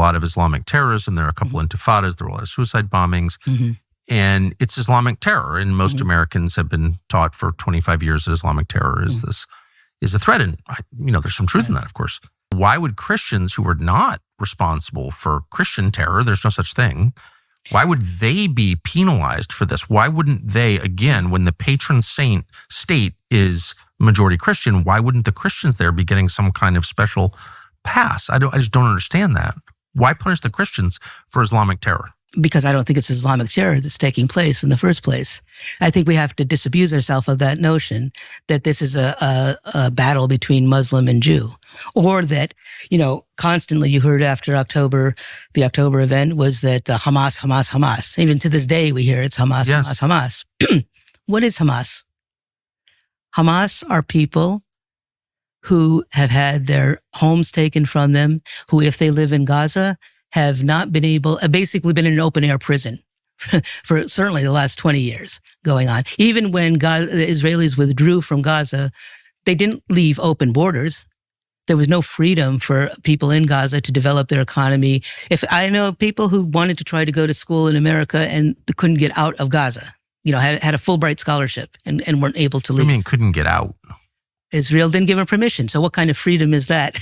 a lot of Islamic terrorism. There are a couple intifadas. There were a lot of suicide bombings. And it's Islamic terror. And most Americans have been taught for 25 years that Islamic terror is a threat. And, there's some truth in that, of course. Why would Christians who are not responsible for Christian terror, there's no such thing, why would they be penalized for this? Why wouldn't they, again, when the patron saint state is majority Christian, why wouldn't the Christians there be getting some kind of special pass? I just don't understand that. Why punish the Christians for Islamic terror? Because I don't think it's Islamic terror that's taking place in the first place. I think we have to disabuse ourselves of that notion that this is a battle between Muslim and Jew, or that, constantly you heard after the October event was that Hamas. Even to this day, we hear it's Hamas, yes. Hamas. What is Hamas? Hamas are people who have had their homes taken from them, who, if they live in Gaza, have not been basically been in an open air prison for certainly the last 20 years going on. Even when the Israelis withdrew from Gaza, they didn't leave open borders. There was no freedom for people in Gaza to develop their economy. If I know people who wanted to try to go to school in America and couldn't get out of Gaza, had a Fulbright scholarship and weren't able to leave. What do you mean couldn't get out? Israel didn't give them permission. So what kind of freedom is that?